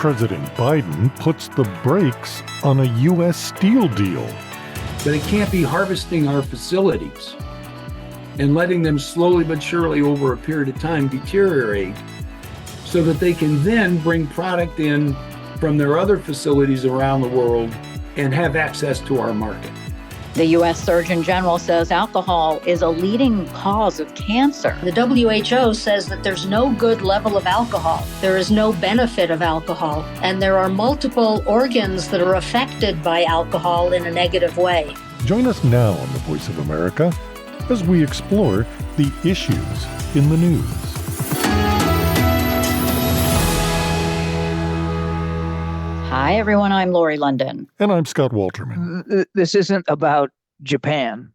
President Biden puts the brakes on a U.S. Steel deal. But it can't be harvesting our facilities and letting them slowly but surely over a period of time deteriorate so that they can then bring product in from their other facilities around the world and have access to our market. The U.S. Surgeon General says alcohol is a leading cause of cancer. The WHO says that there's no good level of alcohol. There is no benefit of alcohol. And there are multiple organs that are affected by alcohol in a negative way. Join us now on The Voice of America as we explore the issues in the news. Hi, everyone. I'm Lori London. And I'm Scott Walterman. This isn't about Japan.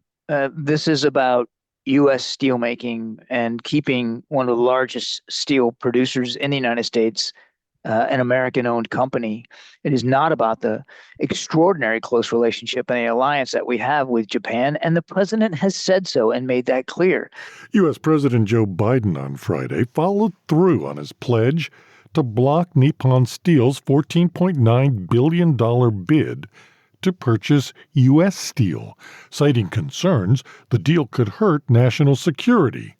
This is about U.S. steelmaking and keeping one of the largest steel producers in the United States, an American-owned company. It is not about the extraordinary close relationship and the alliance that we have with Japan, and the president has said so and made that clear. U.S. President Joe Biden on Friday followed through on his pledge to block Nippon Steel's $14.9 billion bid to purchase U.S. Steel, citing concerns the deal could hurt national security.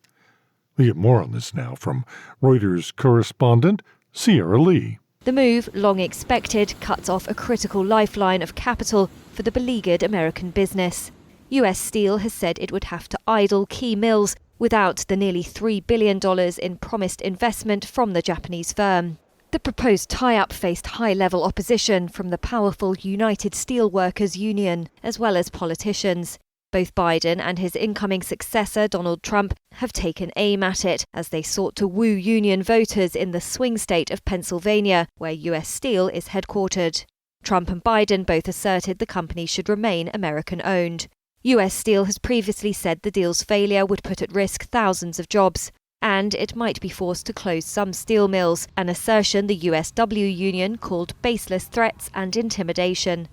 We get more on this now from Reuters correspondent Sierra Lee. The move, long expected, cuts off a critical lifeline of capital for the beleaguered American business. U.S. Steel has said it would have to idle key mills without the nearly $3 billion in promised investment from the Japanese firm. The proposed tie-up faced high-level opposition from the powerful United Steelworkers Union, as well as politicians. Both Biden and his incoming successor, Donald Trump, have taken aim at it as they sought to woo union voters in the swing state of Pennsylvania, where U.S. Steel is headquartered. Trump and Biden both asserted the company should remain American-owned. U.S. Steel has previously said the deal's failure would put at risk thousands of jobs, and it might be forced to close some steel mills, an assertion the USW union called baseless threats and intimidation.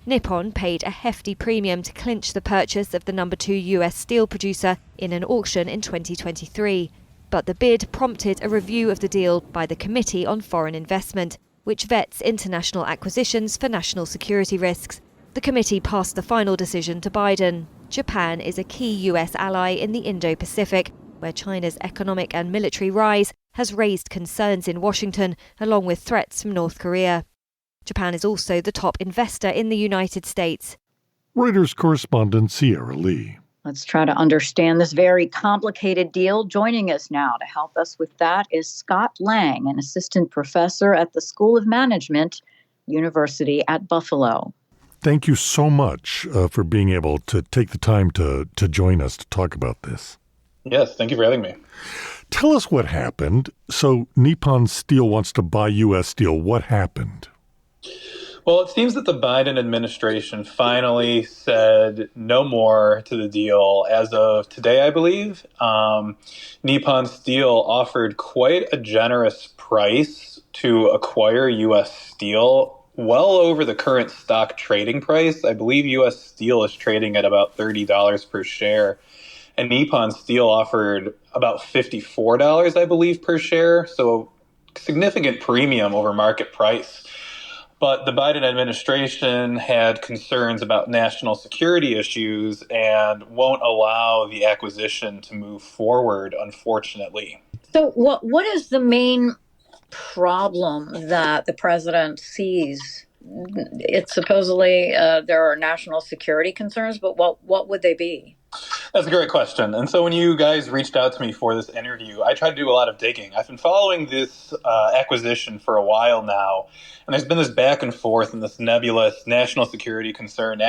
Nippon paid a hefty premium to clinch the purchase of the number 2 U.S. steel producer in an auction in 2023. But the bid prompted a review of the deal by the Committee on Foreign Investment, which vets international acquisitions for national security risks. The committee passed the final decision to Biden. Japan is a key U.S. ally in the Indo-Pacific, where China's economic and military rise has raised concerns in Washington, along with threats from North Korea. Japan is also the top investor in the United States. Reuters correspondent Sierra Lee. Let's try to understand this very complicated deal. Joining us now to help us with that is Scott Laing, an assistant professor at the School of Management, University at Buffalo. Thank you so much for being able to take the time to join us to talk about this. Yes, thank you for having me. Tell us what happened. So Nippon Steel wants to buy U.S. Steel. What happened? Well, it seems that the Biden administration finally said no more to the deal as of today, I believe. Nippon Steel offered quite a generous price to acquire U.S. Steel, well over the current stock trading price. I believe U.S. Steel is trading at about $30 per share. And Nippon Steel offered about $54, I believe, per share. So significant premium over market price. But the Biden administration had concerns about national security issues and won't allow the acquisition to move forward, unfortunately. So what is the main problem that the president sees? It's supposedly there are national security concerns, but what would they be? That's a great question. And so when you guys reached out to me for this interview, I tried to do a lot of digging. I've been following this acquisition for a while now, and there's been this back and forth and this nebulous national security concern.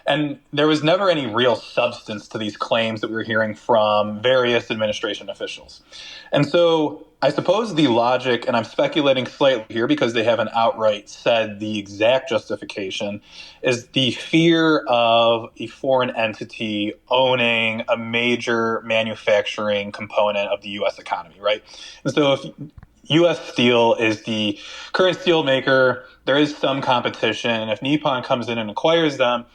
And there was never any real substance to these claims that we were hearing from various administration officials. And so I suppose the logic, and I'm speculating slightly here because they haven't outright said the exact justification, is the fear of a foreign entity owning a major manufacturing component of the U.S. economy, right? And so if U.S. Steel is the current steel maker, there is some competition. If Nippon comes in and acquires them,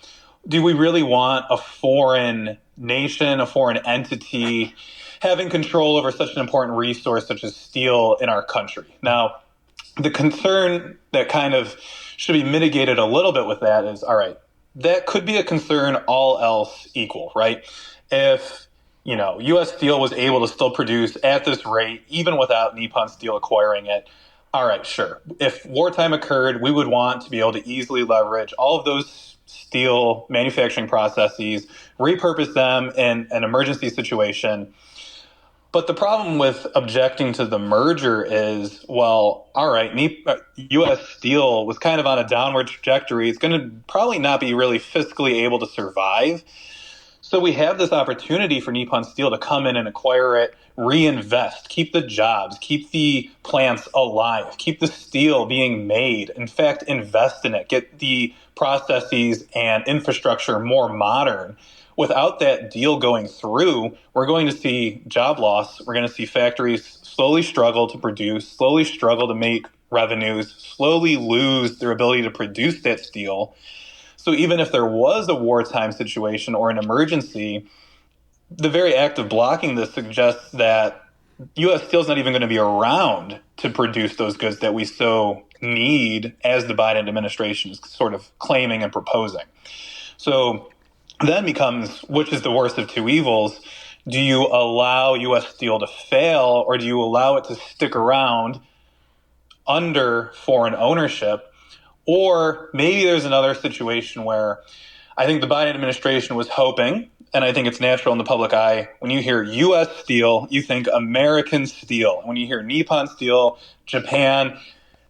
do we really want a foreign nation, a foreign entity, having control over such an important resource such as steel in our country? Now, the concern that kind of should be mitigated a little bit with that is, all right, that could be a concern all else equal, right? If, U.S. Steel was able to still produce at this rate, even without Nippon Steel acquiring it, all right, sure. If wartime occurred, we would want to be able to easily leverage all of those steel manufacturing processes, repurpose them in an emergency situation. But the problem with objecting to the merger is, well, all right, U.S. Steel was kind of on a downward trajectory. It's going to probably not be really fiscally able to survive. So we have this opportunity for Nippon Steel to come in and acquire it, reinvest, keep the jobs, keep the plants alive, keep the steel being made. In fact, invest in it, get the processes and infrastructure more modern. Without that deal going through, we're going to see job loss. We're going to see factories slowly struggle to produce, slowly struggle to make revenues, slowly lose their ability to produce that steel. So even if there was a wartime situation or an emergency, the very act of blocking this suggests that U.S. Steel is not even going to be around to produce those goods that we so need, as the Biden administration is sort of claiming and proposing. So then becomes, which is the worst of two evils? Do you allow U.S. Steel to fail, or do you allow it to stick around under foreign ownership? Or maybe there's another situation where I think the Biden administration was hoping, and I think it's natural in the public eye, when you hear U.S. Steel, you think American steel. When you hear Nippon Steel, Japan,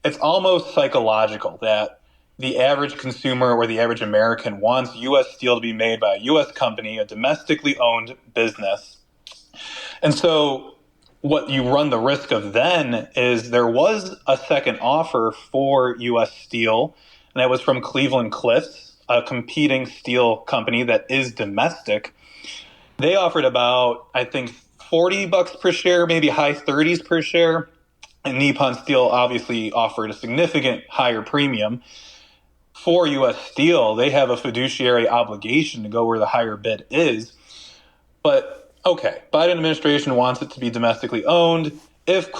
it's almost psychological that the average consumer or the average American wants U.S. steel to be made by a U.S. company, a domestically owned business. And so what you run the risk of then is there was a second offer for U.S. Steel, and that was from Cleveland-Cliffs, a competing steel company that is domestic. They offered about, I think, $40 per share, maybe high 30s per share. And Nippon Steel obviously offered a significant higher premium. For U.S. Steel, they have a fiduciary obligation to go where the higher bid is. But, okay, Biden administration wants it to be domestically owned. If if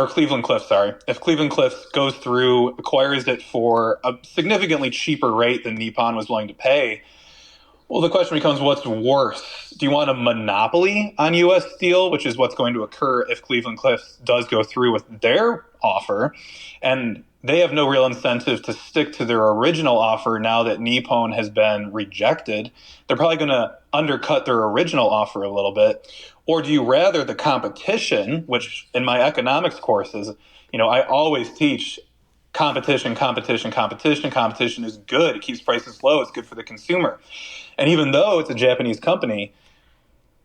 Cleveland Cliffs goes through, acquires it for a significantly cheaper rate than Nippon was willing to pay, well, the question becomes, what's worse? Do you want a monopoly on U.S. Steel, which is what's going to occur if Cleveland Cliffs does go through with their offer? And they have no real incentive to stick to their original offer now that Nippon has been rejected. They're probably going to undercut their original offer a little bit. Or do you rather the competition, which in my economics courses, I always teach competition. Competition is good. It keeps prices low. It's good for the consumer. And even though it's a Japanese company,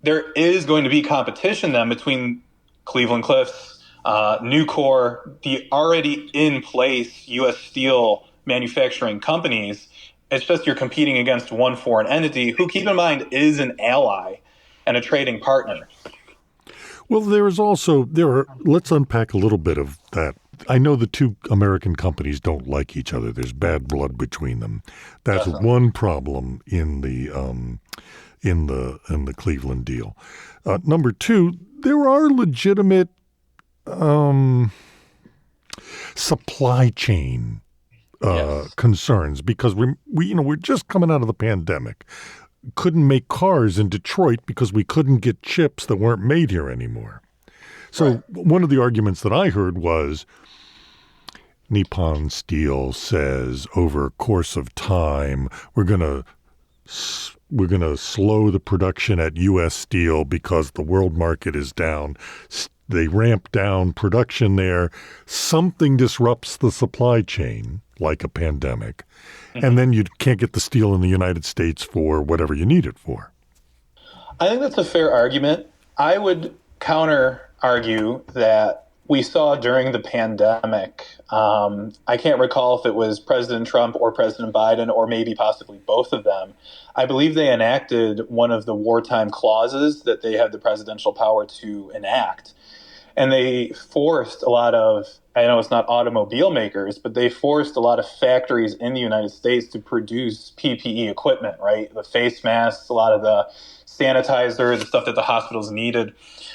there is going to be competition then between Cleveland Cliffs, Nucor, the already in place U.S. Steel manufacturing companies. It's just you're competing against one foreign entity who, keep in mind, is an ally and a trading partner. Well, let's unpack a little bit of that. I know the two American companies don't like each other. There's bad blood between them. That's one problem in the Cleveland deal. Number two, there are legitimate supply chain concerns because we're just coming out of the pandemic. Couldn't make cars in Detroit because we couldn't get chips that weren't made here anymore. So one of the arguments that I heard was Nippon Steel says over a course of time we're going to slow the production at U.S. Steel because the world market is down. They ramp down production there. Something disrupts the supply chain, like a pandemic. And then you can't get the steel in the United States for whatever you need it for. I think that's a fair argument. I would counter argue that we saw during the pandemic, I can't recall if it was President Trump or President Biden or maybe possibly both of them. I believe they enacted one of the wartime clauses that they have the presidential power to enact. And they forced a lot of, I know it's not automobile makers, but they forced a lot of factories in the United States to produce PPE equipment, right? The face masks, a lot of the sanitizer, the stuff that the hospitals needed.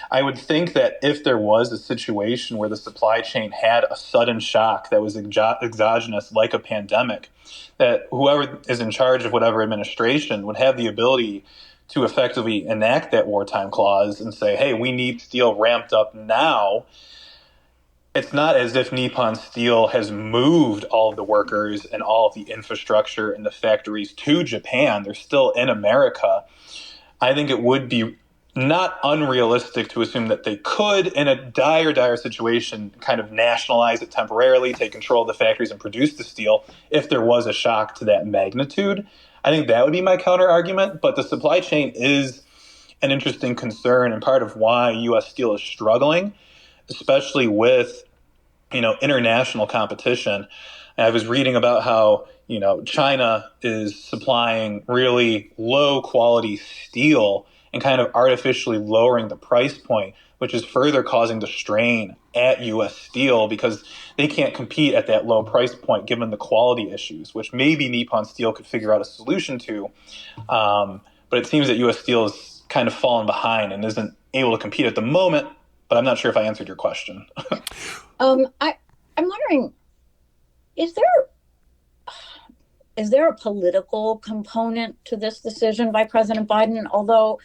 I would think that if there was a situation where the supply chain had a sudden shock that was exogenous, like a pandemic, that whoever is in charge of whatever administration would have the ability to effectively enact that wartime clause and say, hey, we need steel ramped up now. It's not as if Nippon Steel has moved all of the workers and all of the infrastructure and the factories to Japan. They're still in America. I think it would be not unrealistic to assume that they could, in a dire situation, kind of nationalize it temporarily, take control of the factories and produce the steel if there was a shock to that magnitude. I think that would be my counter argument. But the supply chain is an interesting concern and part of why U.S. Steel is struggling, especially with, international competition. I was reading about how, China is supplying really low quality steel and kind of artificially lowering the price point, which is further causing the strain at U.S. Steel because they can't compete at that low price point given the quality issues, which maybe Nippon Steel could figure out a solution to. But it seems that U.S. Steel is kind of fallen behind and isn't able to compete at the moment. But I'm not sure if I answered your question. I'm wondering, is there a political component to this decision by President Biden? Although,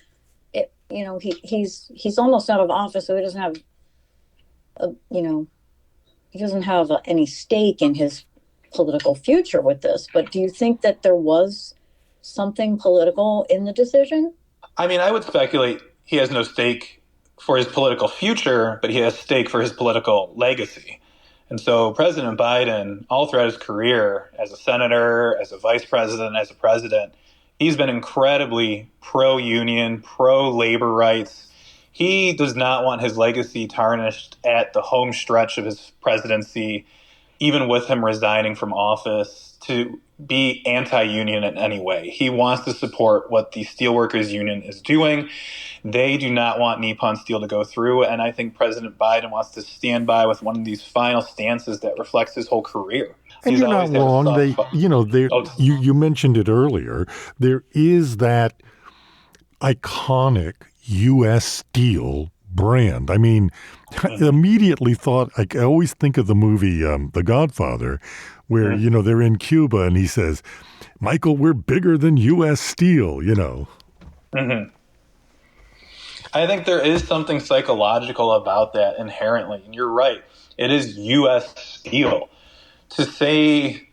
he's almost out of office, so he doesn't have any stake in his political future with this. But do you think that there was something political in the decision? I mean, I would speculate he has no stake for his political future, but he has stake for his political legacy. And so President Biden, all throughout his career as a senator, as a vice president, as a president, he's been incredibly pro-union, pro-labor rights. He does not want his legacy tarnished at the home stretch of his presidency, even with him resigning from office, to be anti-union in any way. He wants to support what the Steelworkers Union is doing. They do not want Nippon Steel to go through, and I think President Biden wants to stand by with one of these final stances that reflects his whole career. And you're not wrong. You mentioned it earlier. There is that iconic U.S. Steel brand. I mean, I immediately thought, I always think of the movie The Godfather, where, they're in Cuba and he says, Michael, we're bigger than U.S. Steel, Mm-hmm. I think there is something psychological about that inherently. And you're right. It is U.S. Steel. To say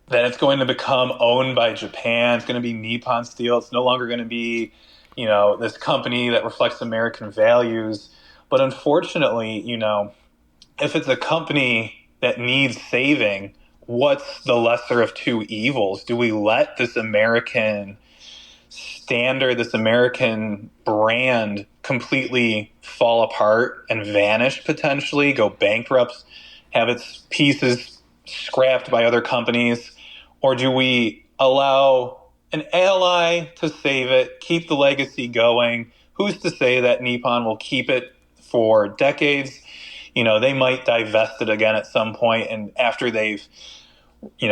that it's going to become owned by Japan, it's going to be Nippon Steel, it's no longer going to be, this company that reflects American values. But unfortunately, if it's a company that needs saving, what's the lesser of two evils? Do we let this American standard, this American brand completely fall apart and vanish potentially, go bankrupt, have its pieces scrapped by other companies? Or do we allow an ally to save it, keep the legacy going? Who's to say that Nippon will keep it for decades? They might divest it again at some point, and after they've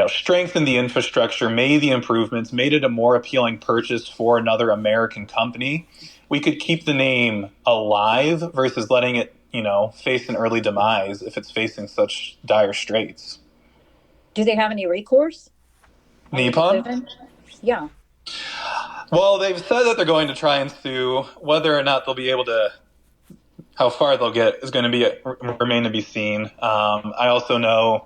strengthened the infrastructure, made the improvements, made it a more appealing purchase for another American company, we could keep the name alive versus letting it, face an early demise if it's facing such dire straits. Do they have any recourse? Nippon? Yeah. Well, they've said that they're going to try and sue. Whether or not they'll be able to, how far they'll get is going to remain to be seen. I also know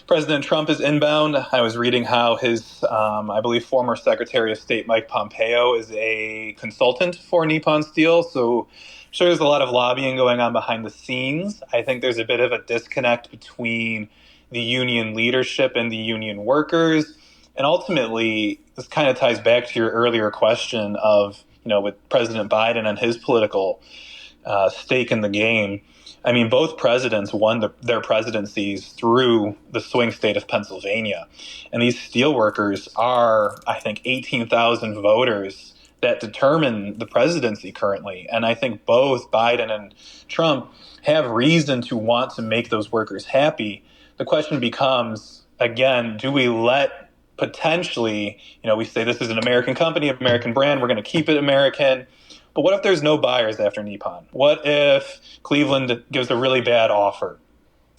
President Trump is inbound. I was reading how his, I believe, former Secretary of State Mike Pompeo is a consultant for Nippon Steel. So I'm sure there's a lot of lobbying going on behind the scenes. I think there's a bit of a disconnect between the union leadership and the union workers. And ultimately, this kind of ties back to your earlier question of, with President Biden and his political stake in the game. I mean, both presidents won their presidencies through the swing state of Pennsylvania. And these steelworkers are, I think, 18,000 voters that determine the presidency currently. And I think both Biden and Trump have reason to want to make those workers happy. The question becomes, again, do we let potentially, we say this is an American company, American brand, we're going to keep it American. But what if there's no buyers after Nippon? What if Cleveland gives a really bad offer?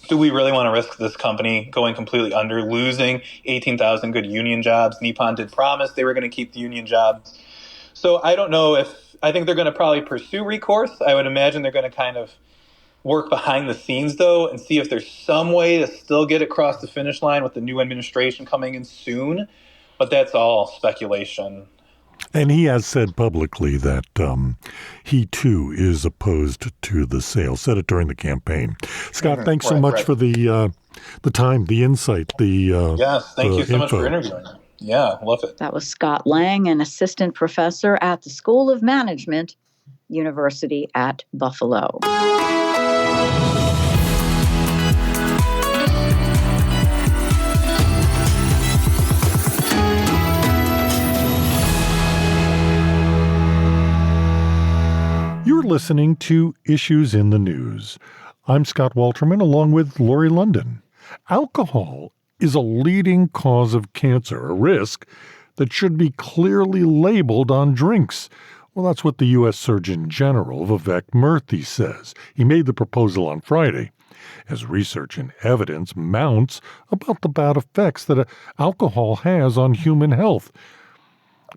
Do we really want to risk this company going completely under, losing 18,000 good union jobs? Nippon did promise they were going to keep the union jobs. So I don't know I think they're going to probably pursue recourse. I would imagine they're going to kind of work behind the scenes, though, and see if there's some way to still get across the finish line with the new administration coming in soon. But that's all speculation. And he has said publicly that he, too, is opposed to the sale. Said it during the campaign. Scott, thanks so much for the time, the insight, Yes, thank you so much for interviewing. Yeah, love it. That was Scott Laing, an assistant professor at the School of Management, University at Buffalo. You're listening to Issues in the News. I'm Scott Walterman, along with Lori London. Alcohol is a leading cause of cancer, a risk that should be clearly labeled on drinks. Well, that's what the U.S. Surgeon General, Vivek Murthy, says. He made the proposal on Friday as research and evidence mounts about the bad effects that alcohol has on human health.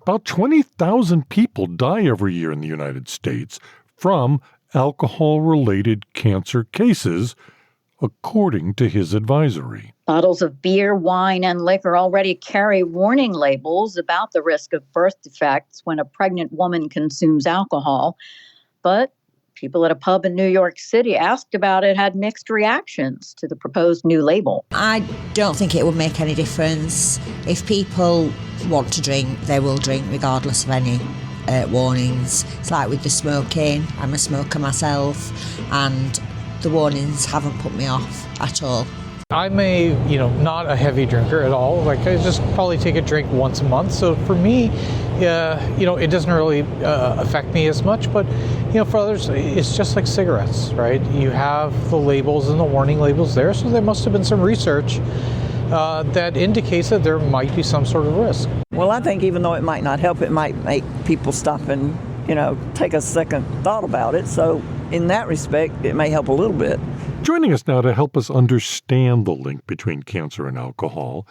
About 20,000 people die every year in the United States from alcohol-related cancer cases, according to his advisory. Bottles of beer, wine, and liquor already carry warning labels about the risk of birth defects when a pregnant woman consumes alcohol. But people at a pub in New York City asked about it had mixed reactions to the proposed new label. I don't think it would make any difference. If people want to drink, they will drink regardless of any warnings. It's like with the smoking. I'm a smoker myself, and the warnings haven't put me off at all. I'm not a heavy drinker at all. Like, I just probably take a drink once a month. So for me, it doesn't really affect me as much. But, for others, it's just like cigarettes, right? You have the labels and the warning labels there. So there must have been some research that indicates that there might be some sort of risk. Well, I think even though it might not help, it might make people stop and, take a second thought about it. So in that respect, it may help a little bit. Joining us now to help us understand the link between cancer and alcohol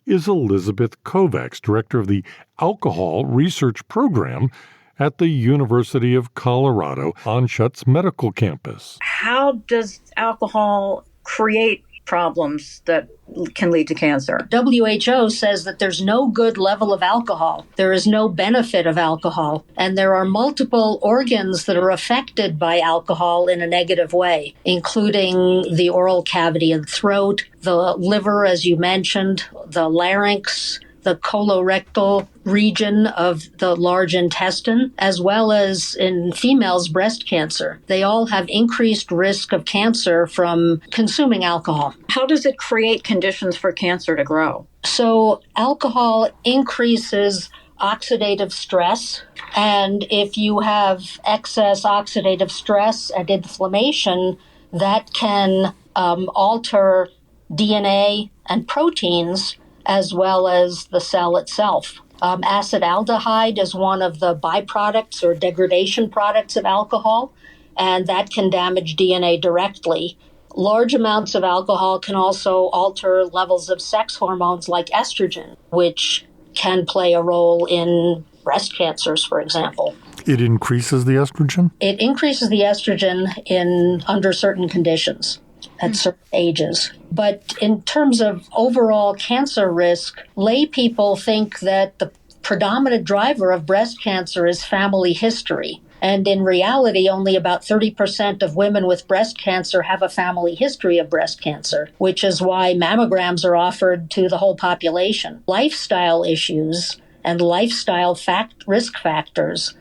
is Elizabeth Kovacs, director of the Alcohol Research Program at the University of Colorado Anschutz Medical Campus. How does alcohol create problems that can lead to cancer? WHO says that there's no good level of alcohol. There is no benefit of alcohol. And there are multiple organs that are affected by alcohol in a negative way, including the oral cavity and throat, the liver, as you mentioned, the larynx, the colorectal region of the large intestine, as well as in females, breast cancer. They all have increased risk of cancer from consuming alcohol. How does it create conditions for cancer to grow? So alcohol increases oxidative stress, and if you have excess oxidative stress and inflammation, that can alter DNA and proteins as well as the cell itself. Acetaldehyde is one of the byproducts or degradation products of alcohol, and that can damage DNA directly. Large amounts of alcohol can also alter levels of sex hormones like estrogen, which can play a role in breast cancers, for example. It increases the estrogen? It increases the estrogen under certain conditions at certain ages. But in terms of overall cancer risk, lay people think that the predominant driver of breast cancer is family history. And in reality, only about 30% of women with breast cancer have a family history of breast cancer, which is why mammograms are offered to the whole population. Lifestyle issues and lifestyle risk factors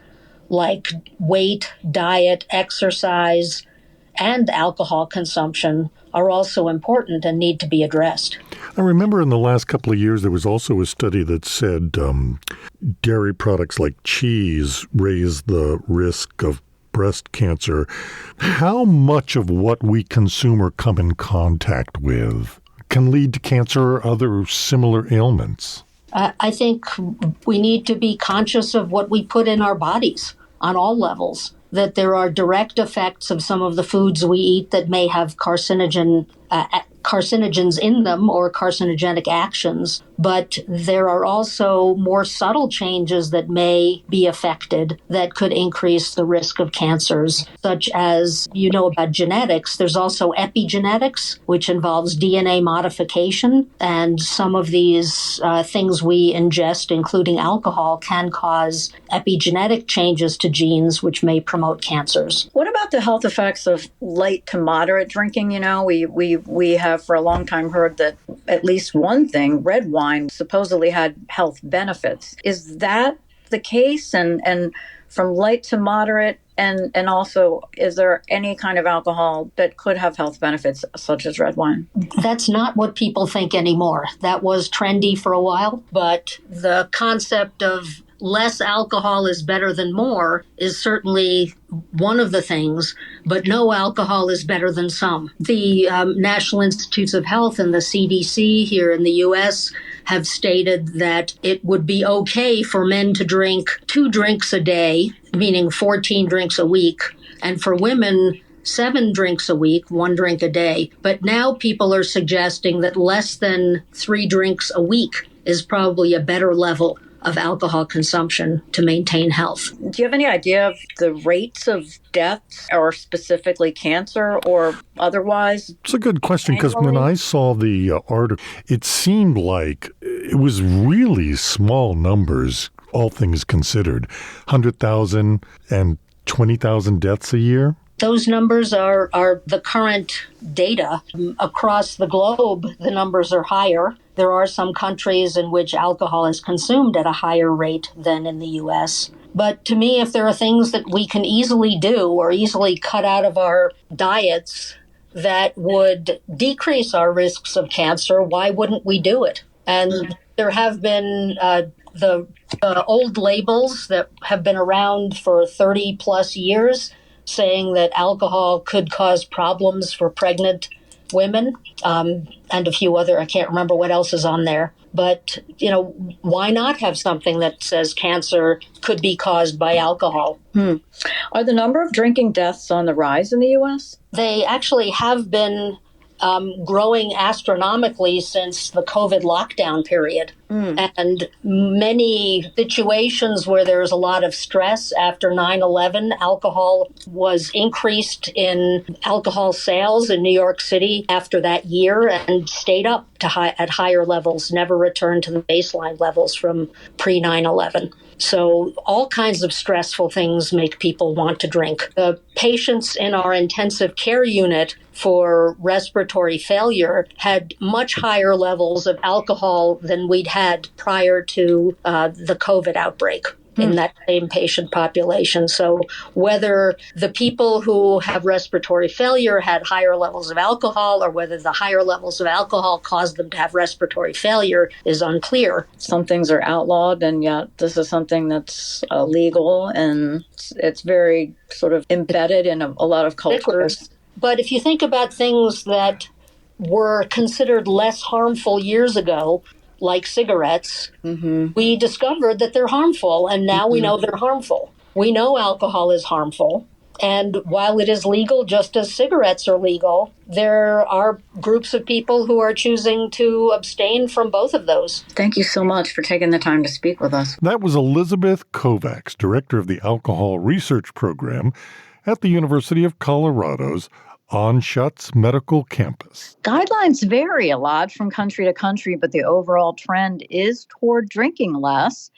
like weight, diet, exercise, and alcohol consumption are also important and need to be addressed. I remember in the last couple of years there was also a study that said dairy products like cheese raise the risk of breast cancer. How much of what we consume or come in contact with can lead to cancer or other similar ailments? I think we need to be conscious of what we put in our bodies on all levels, that there are direct effects of some of the foods we eat that may have carcinogens in them or carcinogenic actions, but there are also more subtle changes that may be affected that could increase the risk of cancers, such as, about genetics. There's also epigenetics, which involves DNA modification, and some of these things we ingest, including alcohol, can cause epigenetic changes to genes, which may promote cancers. What about the health effects of light to moderate drinking? We have for a long time heard that at least one thing, red wine, supposedly had health benefits. Is that the case? And from light to moderate, and also, is there any kind of alcohol that could have health benefits, such as red wine? That's not what people think anymore. That was trendy for a while, but the concept of less alcohol is better than more is certainly one of the things, but no alcohol is better than some. The National Institutes of Health and the CDC here in the U.S. have stated that it would be okay for men to drink 2 drinks a day, meaning 14 drinks a week, and for women, 7 drinks a week, 1 drink a day. But now people are suggesting that less than 3 drinks a week is probably a better level of alcohol consumption to maintain health. Do you have any idea of the rates of deaths, or specifically cancer or otherwise? It's a good question, because when I saw the article, it seemed like it was really small numbers, all things considered, 100,000 and 20,000 deaths a year. Those numbers are the current data. Across the globe, the numbers are higher. There are some countries in which alcohol is consumed at a higher rate than in the U.S. But to me, if there are things that we can easily do or easily cut out of our diets that would decrease our risks of cancer, why wouldn't we do it? And there have been the old labels that have been around for 30 plus years saying that alcohol could cause problems for pregnant women, and a few other, I can't remember what else is on there. But, why not have something that says cancer could be caused by alcohol? Are the number of drinking deaths on the rise in the U.S.? They actually have been growing astronomically since the COVID lockdown period. And many situations where there's a lot of stress after 9/11, alcohol was increased in alcohol sales in New York City after that year and stayed up at higher levels, never returned to the baseline levels from pre-9/11. So all kinds of stressful things make people want to drink. The patients in our intensive care unit for respiratory failure had much higher levels of alcohol than we'd had prior to the COVID outbreak in that same patient population. So whether the people who have respiratory failure had higher levels of alcohol or whether the higher levels of alcohol caused them to have respiratory failure is unclear. Some things are outlawed, and yet this is something that's illegal, and it's very sort of embedded in a lot of cultures. But if you think about things that were considered less harmful years ago, like cigarettes, we discovered that they're harmful, and now we know they're harmful. We know alcohol is harmful, and while it is legal, just as cigarettes are legal, there are groups of people who are choosing to abstain from both of those. Thank you so much for taking the time to speak with us. That was Elizabeth Kovacs, director of the Alcohol Research Program at the University of Colorado's Anschutz Medical Campus. Guidelines vary a lot from country to country, but the overall trend is toward drinking less.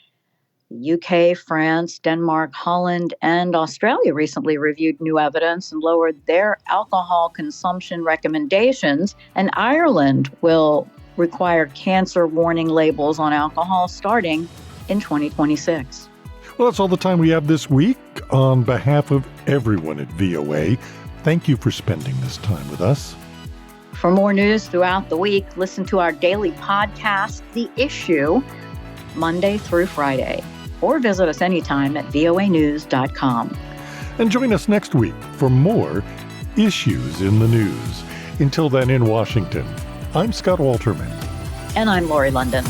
The UK, France, Denmark, Holland, and Australia recently reviewed new evidence and lowered their alcohol consumption recommendations. And Ireland will require cancer warning labels on alcohol starting in 2026. Well, that's all the time we have this week. On behalf of everyone at VOA, thank you for spending this time with us. For more news throughout the week, listen to our daily podcast, The Issue, Monday through Friday, or visit us anytime at voanews.com. And join us next week for more Issues in the News. Until then, in Washington, I'm Scott Walterman. And I'm Lori London.